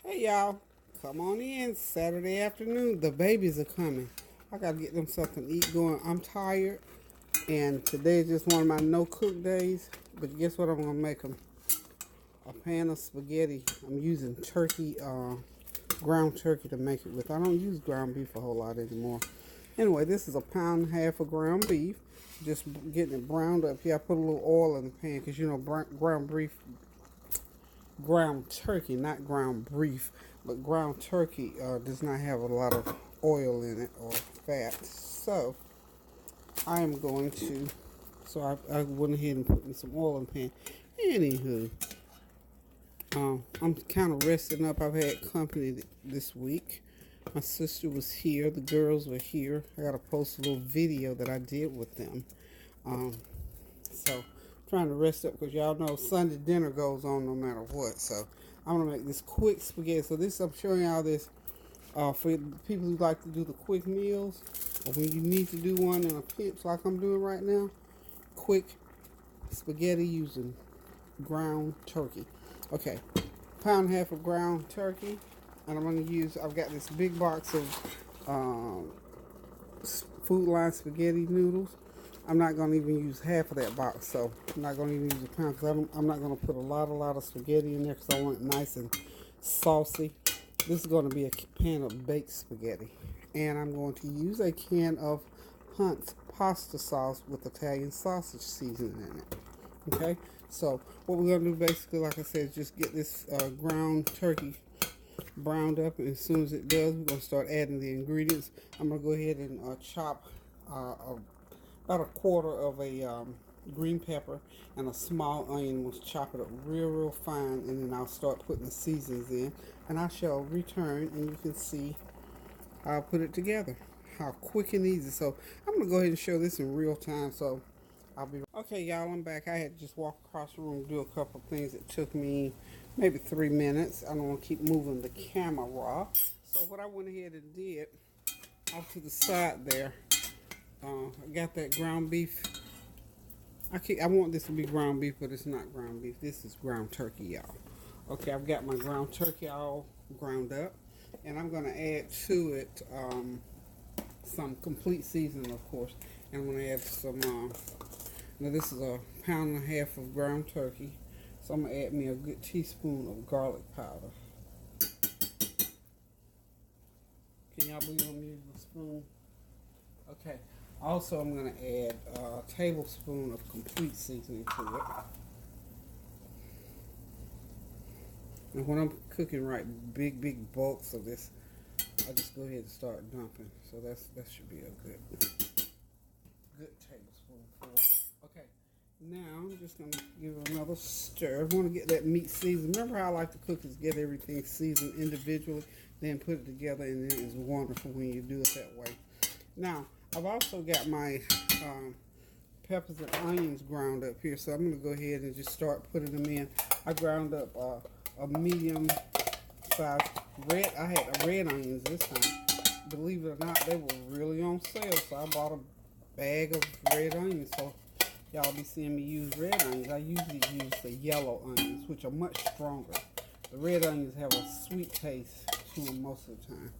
Hey y'all, come on in. Saturday afternoon. The babies are coming. I gotta get them something to eat going. I'm tired, and today is just one of my no cook days. But guess what? I'm gonna make them a pan of spaghetti. I'm using turkey, ground turkey to make it with. I don't use ground beef a whole lot anymore. Anyway, this is a pound and a half of ground beef. Just getting it browned up here. I put a little oil in the pan because you know ground turkey, not ground beef, but ground turkey does not have a lot of oil in it or fat. So I am going to, I went ahead and put in some oil in the pan. Anywho, I'm kind of resting up. I've had company this week. My sister was here. The girls were here. I got to post a little video that I did with them. So trying to rest up because y'all know Sunday dinner goes on no matter what. So I'm gonna make this quick spaghetti. So this I'm showing y'all this for people who like to do the quick meals or when you need to do one in a pinch like I'm doing right now. Quick spaghetti using ground turkey. Okay, pound and a half of ground turkey, and I'm gonna use. I've got this big box of Food Line spaghetti noodles. I'm not going to even use half of that box, so I'm not going to even use a pound because I'm not going to put a lot of spaghetti in there because I want it nice and saucy. This is going to be a pan of baked spaghetti, and I'm going to use a can of Hunt's pasta sauce with Italian sausage seasoning in it. Okay, so what we're going to do basically, like I said, is just get this ground turkey browned up, and as soon as it does, we're going to start adding the ingredients. I'm going to go ahead and chop about a quarter of a green pepper and a small onion. We'll chop it up real fine, and then I'll start putting the seasonings in, and I shall return and you can see how I put it together, how quick and easy. So I'm going to go ahead and show this in real time. So I'll be okay, y'all. I'm back. I had to just walk across the room and do a couple of things. It took me maybe 3 minutes. I don't want to keep moving the camera. So what I went ahead and did off to the side there, I got that ground beef. I want this to be ground beef, but it's not ground beef. This is ground turkey, y'all. Okay, I've got my ground turkey all ground up, and I'm going to add to it some complete seasoning, of course. And I'm going to add some. Now this is a pound and a half of ground turkey, so I'm going to add me a good teaspoon of garlic powder. Can y'all believe I'm using a spoon? Okay. Also, I'm going to add a tablespoon of complete seasoning to it. And when I'm cooking big bulks of this, I just go ahead and start dumping. So that should be a good tablespoon full. Okay. Now I'm just going to give it another stir. I want to get that meat seasoned. Remember how I like to cook is get everything seasoned individually, then put it together, and it is wonderful when you do it that way. Now, I've also got my peppers and onions ground up here, so I'm going to go ahead and just start putting them in. I ground up a medium size red. I had red onions this time. Believe it or not, they were really on sale, so I bought a bag of red onions. So y'all be seeing me use red onions. I usually use the yellow onions, which are much stronger. The red onions have a sweet taste to them most of the time.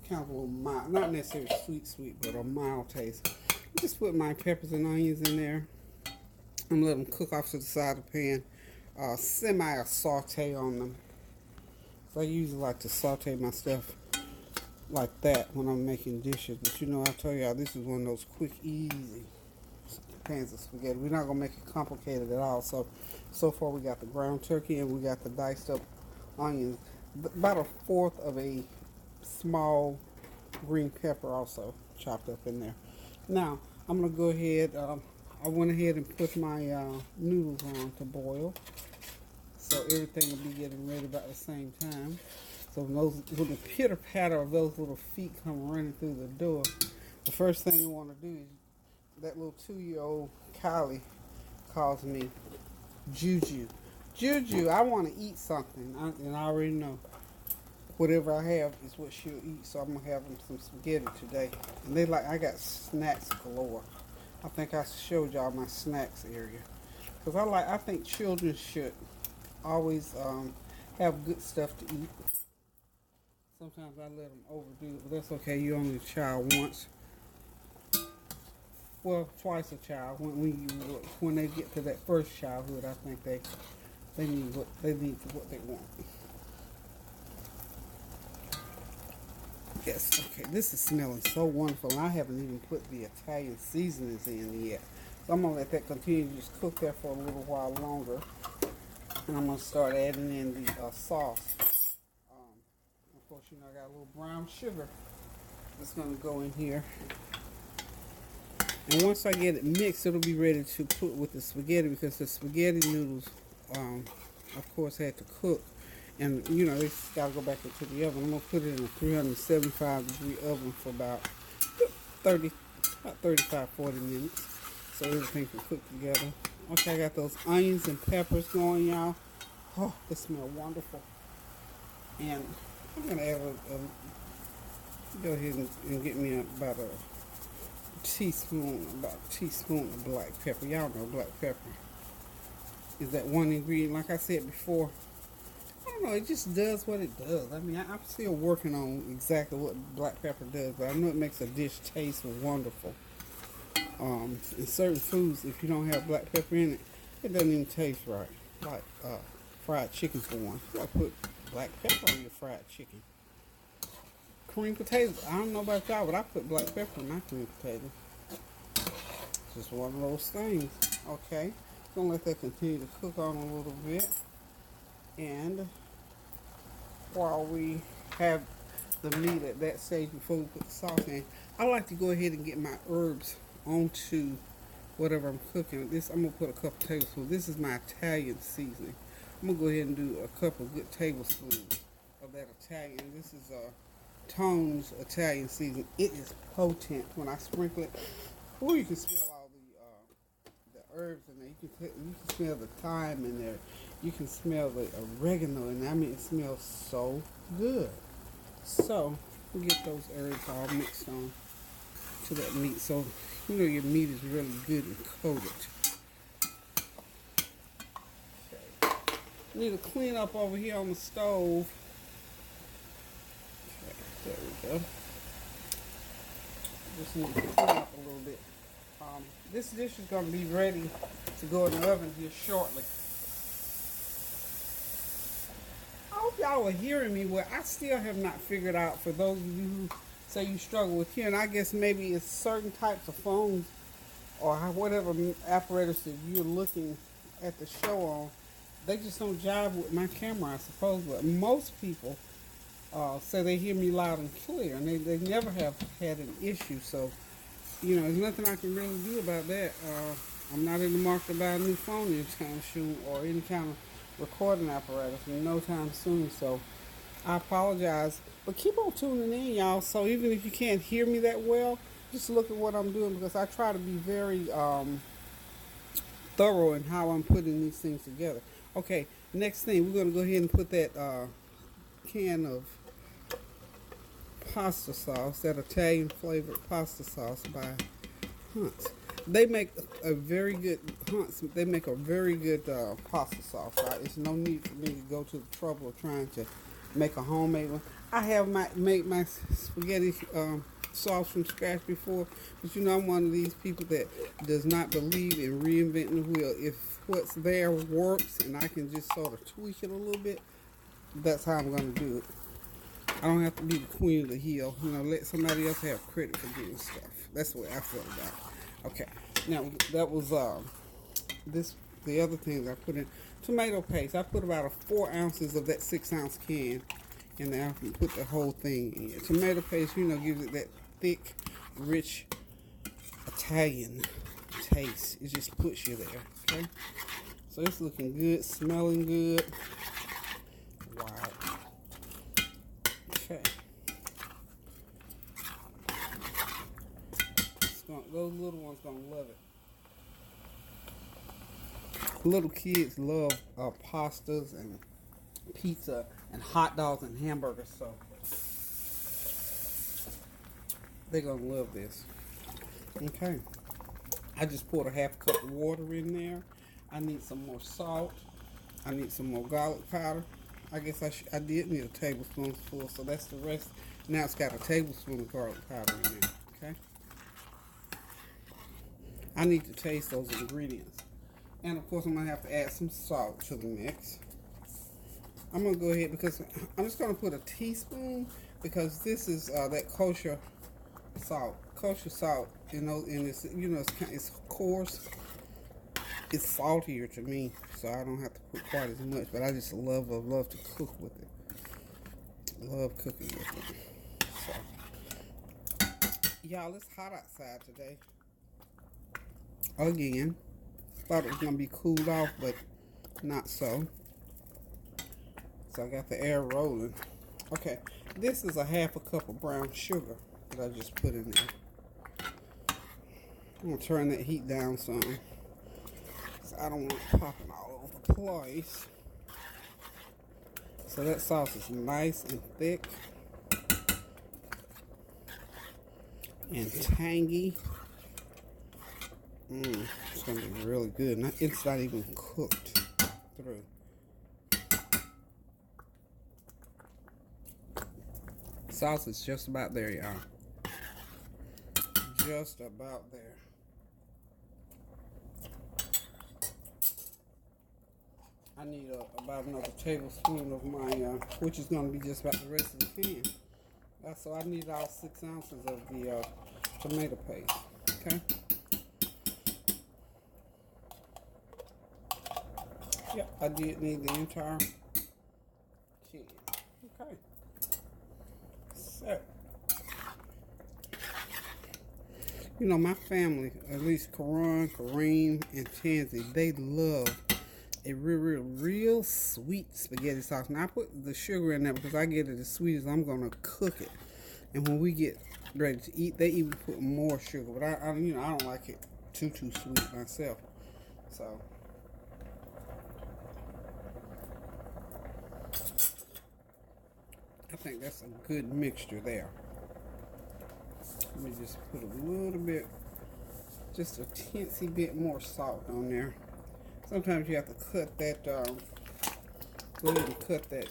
Kind of a little mild, not necessarily sweet, but a mild taste. Just put my peppers and onions in there. I'm let them cook off to the side of the pan. Semi saute on them. So I usually like to saute my stuff like that when I'm making dishes. But you know, I tell y'all, this is one of those quick, easy pans of spaghetti. We're not gonna make it complicated at all. So far we got the ground turkey and we got the diced up onions. About a fourth of a small green pepper also chopped up in there. Now I'm gonna go ahead. I went ahead and put my noodles on to boil, so everything will be getting ready about the same time. So when the pitter patter of those little feet come running through the door, the first thing you want to do is that little 2-year-old Kylie calls me Juju. Juju, I want to eat something, and I already know. Whatever I have is what she'll eat, so I'm gonna have them some spaghetti today. And I got snacks galore. I think I showed y'all my snacks area, because I think children should always have good stuff to eat. Sometimes I let them overdo it, but that's okay. You only a child once. Well, twice a child. When they get to that first childhood, I think they need for what they want. Yes, okay. This is smelling so wonderful. I haven't even put the Italian seasonings in yet, so I'm gonna let that continue to just cook there for a little while longer, and I'm gonna start adding in the sauce. Of course, I got a little brown sugar that's gonna go in here. And once I get it mixed, it'll be ready to put with the spaghetti, because the spaghetti noodles, of course, had to cook. And, they got to go back into the oven. I'm going to put it in a 375-degree oven for about 35, 40 minutes, so everything can cook together. Okay, I got those onions and peppers going, y'all. Oh, they smell wonderful. And I'm going to add go ahead and get me about a teaspoon of black pepper. Y'all know black pepper is that one ingredient. Like I said before, I don't know, it just does what it does. I mean, I'm still working on exactly what black pepper does, but I know it makes a dish taste wonderful. In certain foods, if you don't have black pepper in it, it doesn't even taste right. Like fried chicken, for one. You gotta put black pepper on your fried chicken. Cream potatoes. I don't know about y'all, but I put black pepper in my cream potatoes. Just one of those things. Okay. Gonna let that continue to cook on a little bit. And while we have the meat at that stage before we put the sauce in, I like to go ahead and get my herbs onto whatever I'm cooking. I'm gonna put a couple tablespoons. This is my Italian seasoning. I'm gonna go ahead and do a couple good tablespoons of that Italian. This is Tone's Italian seasoning. It is potent. When I sprinkle it, you can smell all the herbs in there. You can smell the thyme in there. You can smell the oregano in there. I mean, it smells so good. So we get those herbs all mixed on to that meat, so your meat is really good and coated. Okay. Need to clean up over here on the stove. There we go. Just need to clean up a little bit. This dish is going to be ready to go in the oven here shortly. I hope y'all are hearing me well. I still have not figured out, for those of you who say you struggle with hearing, I guess maybe it's certain types of phones or whatever apparatus that you're looking at the show on, they just don't jive with my camera, I suppose. But most people say they hear me loud and clear, and they never have had an issue. So, there's nothing I can really do about that. I'm not in the market to buy a new phone anytime soon, or any kind of recording apparatus in no time soon. So I apologize, but keep on tuning in, y'all. So even if you can't hear me that well, just look at what I'm doing, because I try to be very thorough in how I'm putting these things together. Okay, next thing, we're going to go ahead and put that can of pasta sauce, that Italian flavored pasta sauce by Hunt's. They make a very good pasta sauce, right? It's no need for me to go to the trouble of trying to make a homemade one. I have made my spaghetti sauce from scratch before, but I'm one of these people that does not believe in reinventing the wheel. If what's there works and I can just sort of tweak it a little bit, that's how I'm going to do it. I don't have to be the queen of the hill. Let somebody else have credit for getting stuff. That's the way I feel about it. Okay, now that was the other things I put in. Tomato paste. I put about 4 ounces of that 6-ounce can, and then I can put the whole thing in. Tomato paste, gives it that thick, rich Italian taste. It just puts you there. Okay, so it's looking good, smelling good. Wow. Okay. Those little ones gonna love it. Little kids love pastas and pizza and hot dogs and hamburgers, so they're gonna love this. Okay, I just poured a half cup of water in there. I need some more salt. I need some more garlic powder. I guess I did need a tablespoonful, so that's the rest. Now it's got a tablespoon of garlic powder in there. Okay. I need to taste those ingredients. And of course I'm going to have to add some salt to the mix. I'm going to go ahead because I'm just going to put a teaspoon because this is that kosher salt. Kosher salt, you know, and it's, you know, it's coarse. It's saltier to me, so I don't have to put quite as much, but I just love to cook with it. Love cooking with it. So, y'all, it's hot outside today. Again, thought it was going to be cooled off, but not so. So I got the air rolling. Okay, this is a half a cup of brown sugar that I just put in there. I'm going to turn that heat down some. I don't want it popping all over the place. So that sauce is nice and thick and tangy. It's going to be really good. It's not even cooked through. Sauce is just about there, y'all. Just about there. I need about another tablespoon of my, which is going to be just about the rest of the can. So I need all 6 ounces of the tomato paste. Okay. Yep, I did need the entire can. Okay. So, you know, my family, at least Kareem, and Tansy, they love a real sweet spaghetti sauce. Now I put the sugar in there because I get it as sweet as I'm gonna cook it. And when we get ready to eat, they even put more sugar. But I you know, I don't like it too sweet myself. So I think that's a good mixture there. Let me just put a little bit, just a teensy bit more salt on there. Sometimes you have to cut that, go ahead and cut that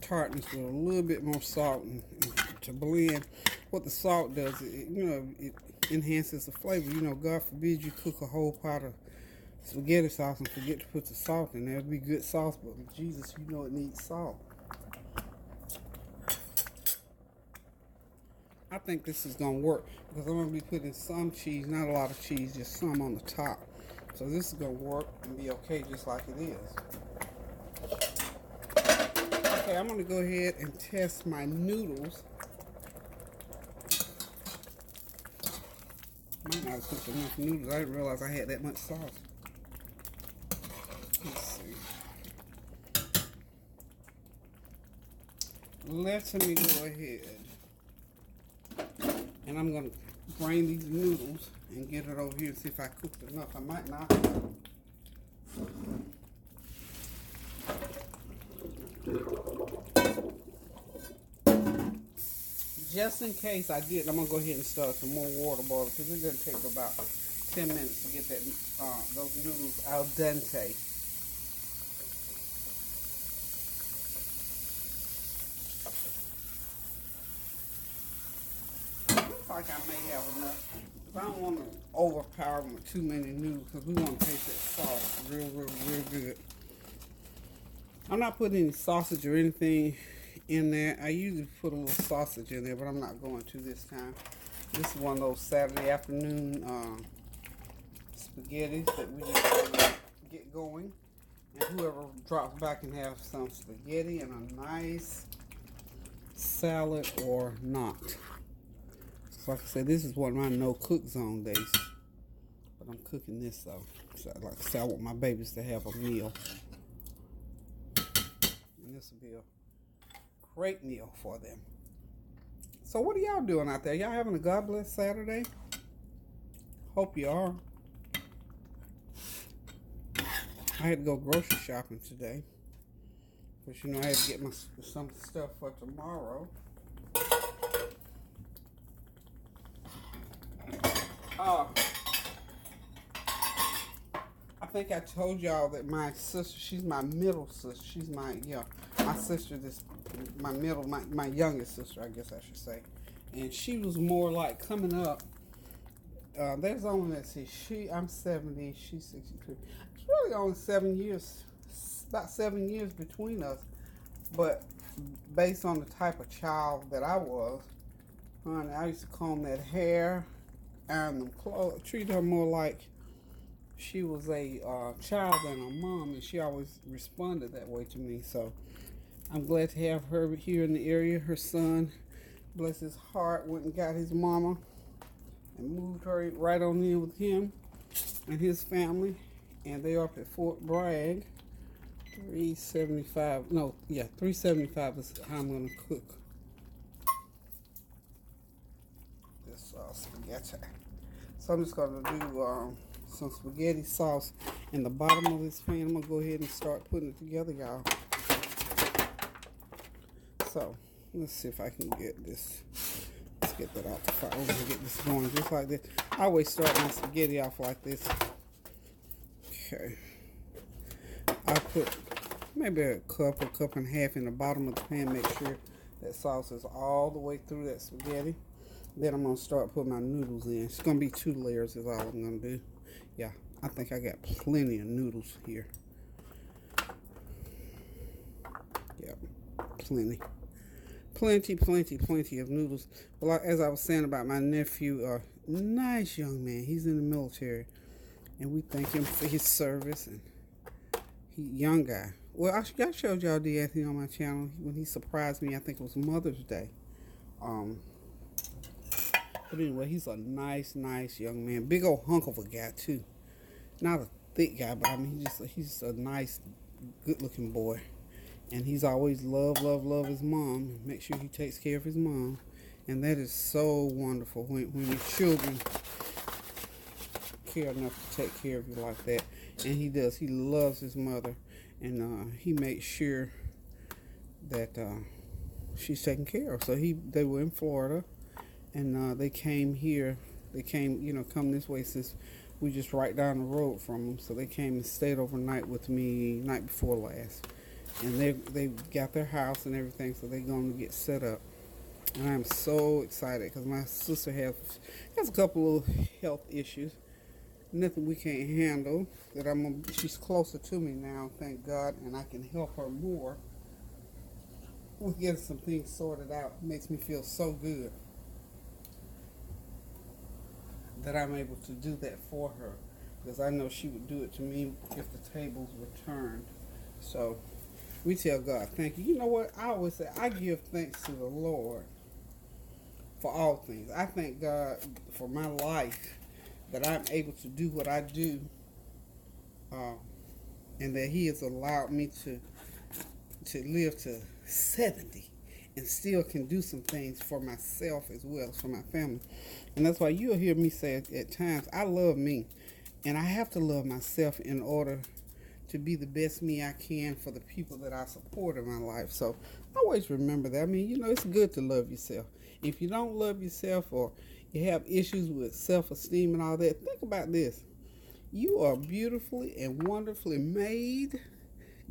tartness with a little bit more salt and to blend. What the salt does, you know, it enhances the flavor. You know, God forbid you cook a whole pot of spaghetti sauce and forget to put the salt in there. It'll be good sauce, but Jesus, you know it needs salt. I think this is going to work because I'm going to be putting some cheese, not a lot of cheese, just some on the top. So this is going to work and be okay just like it is. Okay, I'm going to go ahead and test my noodles. Might not have cooked enough noodles. I didn't realize I had that much sauce. Let's see. Let me go ahead. And I'm going to drain these noodles and get it over here and see if I cooked enough. I might not. Just in case I did, I'm going to go ahead and start some more water boiling because it's going to take about 10 minutes to get that those noodles al dente. Like I may have enough. I don't want to overpower them with too many noodles because we want to taste that sauce real good. I'm not putting any sausage or anything in there. I usually put a little sausage in there, but I'm not going to this time. This is one of those Saturday afternoon spaghettis that we just get going. And whoever drops by can have some spaghetti and a nice salad or not. Like I said, this is one of my no-cook zone days. But I'm cooking this, though. So, like I said, I want my babies to have a meal. And this will be a great meal for them. So what are y'all doing out there? Y'all having a God bless Saturday? Hope you are. I had to go grocery shopping today. Because, you know, I had to get some stuff for tomorrow. I think I told y'all that my sister, she's my middle sister. She's my sister. My middle, my youngest sister, I guess I should say. And she was more like coming up. There's only, let's see, I'm 70, she's 63. It's really only 7 years, about 7 years between us. But based on the type of child that I was, honey, I used to comb that hair, iron them clothes, treat her more like she was a child than a mom, and she always responded that way to me. So I'm glad to have her here in the area. Her son, bless his heart, went and got his mama and moved her right on in with him and his family. And they are up at Fort Bragg. 375 is how I'm going to cook this spaghetti. So I'm just going to do some spaghetti sauce in the bottom of this pan. I'm going to go ahead and start putting it together, y'all. So let's see if I can get this. Let's get that out the fire. We're going to get this going just like this. I always start my spaghetti off like this. Okay. I put maybe a cup and a half in the bottom of the pan. Make sure that sauce is all the way through that spaghetti. Then I'm going to start putting my noodles in. It's going to be 2 layers is all I'm going to do. Yeah, I think I got plenty of noodles here. Yep, plenty of noodles. Well, as I was saying about my nephew, nice young man. He's in the military. And we thank him for his service. And he young guy. Well, I showed y'all D'Anthony on my channel when he surprised me. I think it was Mother's Day. But anyway, he's a nice young man. Big old hunk of a guy too. Not a thick guy, but I mean he's just a nice, good-looking boy. And he's always love his mom. Make sure he takes care of his mom. And that is so wonderful when your children care enough to take care of you like that. And he does. He loves his mother. And he makes sure that she's taken care of. So they were in Florida. And they came here. They came, come this way since we just right down the road from them. So they came and stayed overnight with me night before last. And they got their house and everything, so they're going to get set up. And I'm so excited because my sister has a couple of health issues. Nothing we can't handle. She's closer to me now, thank God, and I can help her more with getting some things sorted out. It makes me feel so good that I'm able to do that for her, because I know she would do it to me if the tables were turned. So we tell God, thank you. You know what? I always say, I give thanks to the Lord for all things. I thank God for my life, that I'm able to do what I do, and that He has allowed me to live to 70 and still can do some things for myself as well as for my family. And that's why you'll hear me say at times, I love me, and I have to love myself in order to be the best me I can for the people that I support in my life. So always remember that. I mean, it's good to love yourself. If you don't love yourself, or you have issues with self-esteem and all that, think about this. You are beautifully and wonderfully made.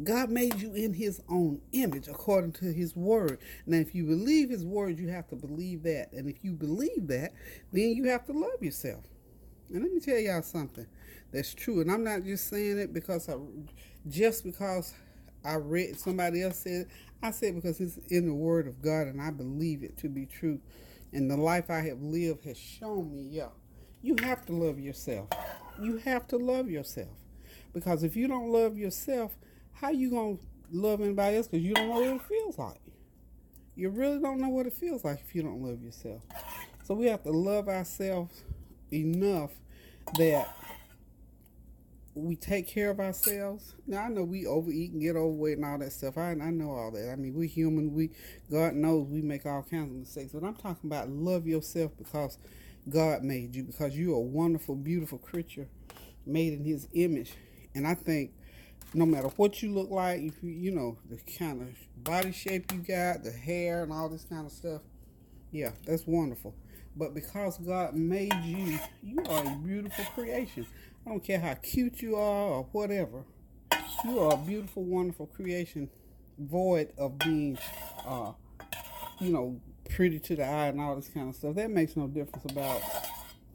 God made you in His own image according to His word. Now, if you believe His word, you have to believe that. And if you believe that, then you have to love yourself. And let me tell y'all something that's true. And I'm not just saying it because I read somebody else said it. I say it because it's in the word of God, and I believe it to be true. And the life I have lived has shown me, you have to love yourself. You have to love yourself. Because if you don't love yourself, how you going to love anybody else? Because you don't know what it feels like. You really don't know what it feels like if you don't love yourself. So we have to love ourselves enough that we take care of ourselves. Now, I know we overeat and get overweight and all that stuff. I know all that. I mean, we're human. God knows we make all kinds of mistakes. But I'm talking about love yourself because God made you. Because you're a wonderful, beautiful creature made in His image. And I think no matter what you look like, if you the kind of body shape you got, the hair and all this kind of stuff, yeah, that's wonderful. But because God made you, you are a beautiful creation. I don't care how cute you are or whatever. You are a beautiful, wonderful creation, void of being, uh, pretty to the eye and all this kind of stuff. That makes no difference about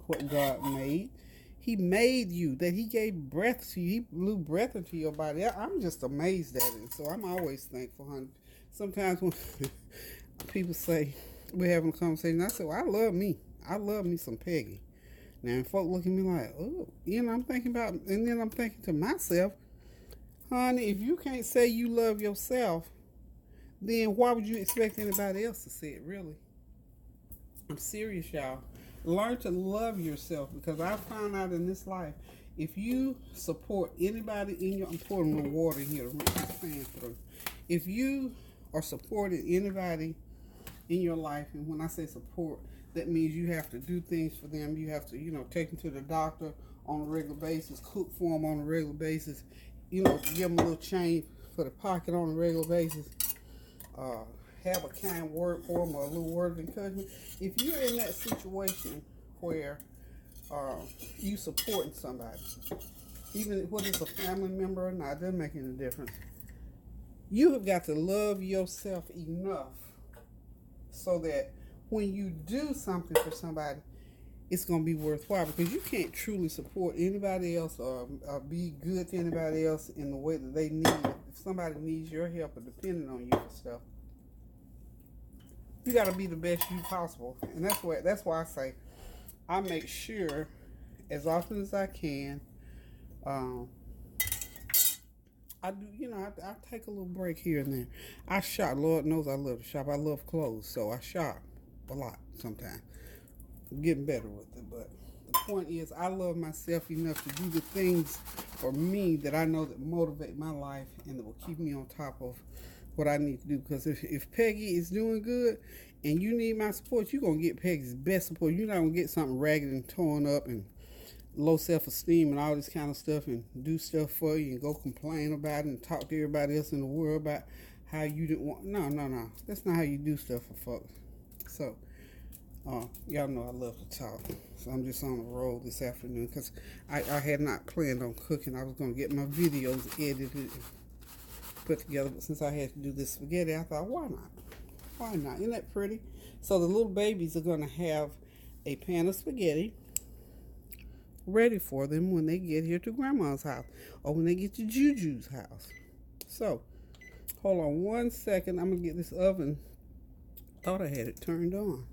what God made. He made you, that He gave breath to you. He blew breath into your body. I'm just amazed at it. So I'm always thankful, honey. Sometimes when people say, we're having a conversation, I say, well, I love me. I love me some Peggy. Now, and folk look at me like, oh, I'm thinking about, and then I'm thinking to myself, honey, if you can't say you love yourself, then why would you expect anybody else to say it, really? I'm serious, y'all. Learn to love yourself, because I found out in this life, if you support anybody in your, I'm pouring a little water here to run this fan through. If you are supporting anybody in your life, and when I say support, that means you have to do things for them. You have to, take them to the doctor on a regular basis, cook for them on a regular basis, give them a little change for the pocket on a regular basis. Have a kind word for them or a little word of encouragement. If you're in that situation where you supporting somebody, even whether it's a family member or not, it doesn't make any difference. You have got to love yourself enough so that when you do something for somebody, it's going to be worthwhile, because you can't truly support anybody else or be good to anybody else in the way that they need. If somebody needs your help or depending on you for stuff, you got to be the best you possible. And that's why I say I make sure as often as I can, I do, I take a little break here and there. I shop. Lord knows I love to shop. I love clothes, so I shop a lot sometimes. I'm getting better with it, but the point is, I love myself enough to do the things for me that I know that motivate my life and that will keep me on top of what I need to do. Because if Peggy is doing good and you need my support, you're going to get Peggy's best support. You're not going to get something ragged and torn up and low self-esteem and all this kind of stuff and do stuff for you and go complain about it and talk to everybody else in the world about how you didn't want. No. That's not how you do stuff for folks. So, y'all know I love to talk. So I'm just on the road this afternoon because I had not planned on cooking. I was going to get my videos edited and put together. But since I had to do this spaghetti, I thought, why not? Why not? Isn't that pretty? So the little babies are going to have a pan of spaghetti ready for them when they get here to Grandma's house or when they get to Juju's house. So, hold on one second. I'm going to get this oven. Thought I had it turned on.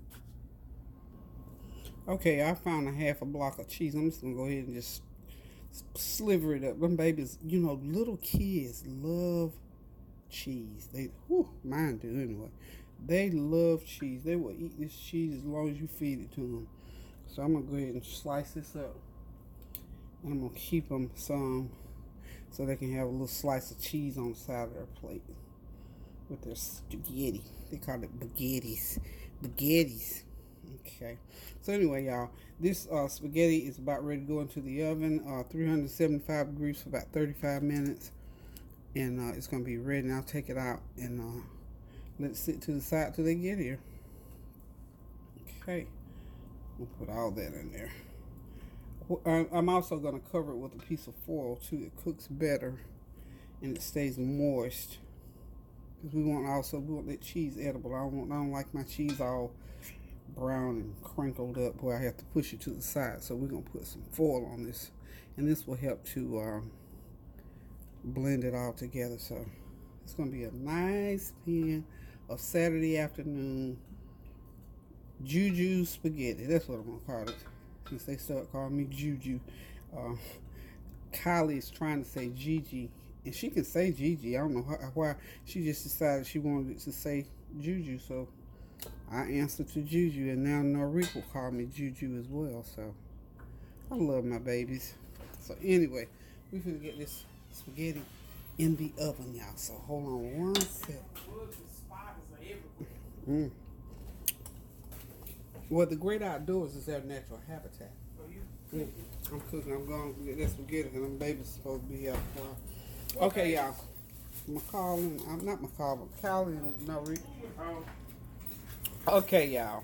Okay, I found a half a block of cheese. I'm just going to go ahead and just sliver it up. Them babies, little kids love cheese. Mine do anyway. They love cheese. They will eat this cheese as long as you feed it to them. So I'm going to go ahead and slice this up. And I'm going to keep them some so they can have a little slice of cheese on the side of their plate with their spaghetti. They call it baguettes. Baguettes. Okay. So anyway, y'all, this spaghetti is about ready to go into the oven. 375 degrees for about 35 minutes. And it's going to be ready. And I'll take it out and let it sit to the side till they get here. Okay. We'll put all that in there. I'm also going to cover it with a piece of foil too. It cooks better and it stays moist. Because we want that cheese edible. I don't like my cheese all brown and crinkled up where I have to push it to the side. So we're going to put some foil on this. And this will help to blend it all together. So it's going to be a nice pan of Saturday afternoon Juju spaghetti. That's what I'm going to call it. Since they start calling me Juju. Kylie is trying to say Gigi. And she can say Gigi. I don't know why. She just decided she wanted to say Juju. So I answered to Juju. And now Noriko will call me Juju as well. So I love my babies. So anyway, we're going to get this spaghetti in the oven, y'all. So hold on one second. Well, the great outdoors is their natural habitat. I'm cooking. I'm going to get this spaghetti because them babies supposed to be out for a while. Okay, y'all. Callie and Noriko. Okay, y'all.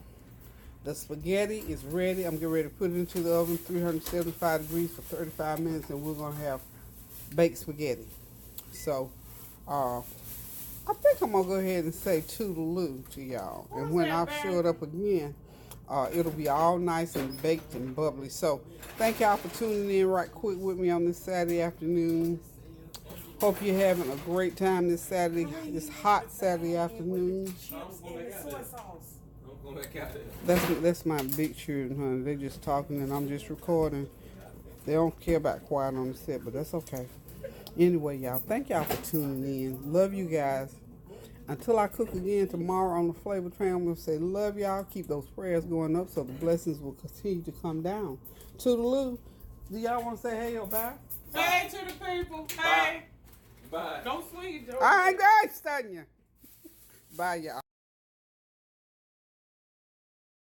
The spaghetti is ready. I'm getting ready to put it into the oven, 375 degrees for 35 minutes, and we're going to have baked spaghetti. So, I think I'm going to go ahead and say toodaloo to y'all. And when I show it up again, it'll be all nice and baked and bubbly. So, thank y'all for tuning in right quick with me on this Saturday afternoon. Hope you're having a great time this Saturday, this hot Saturday afternoon. That's my big children, honey. They just talking and I'm just recording. They don't care about quiet on the set, but that's okay. Anyway, y'all, thank y'all for tuning in. Love you guys. Until I cook again tomorrow on the Flavor Train, I'm going to say love y'all. Keep those prayers going up so the blessings will continue to come down. Toodaloo. Do y'all want to say hey or bye? Hey to the people. Hey. Bye. Don't swing it, Joe. I ain't going to stun you. Bye, y'all.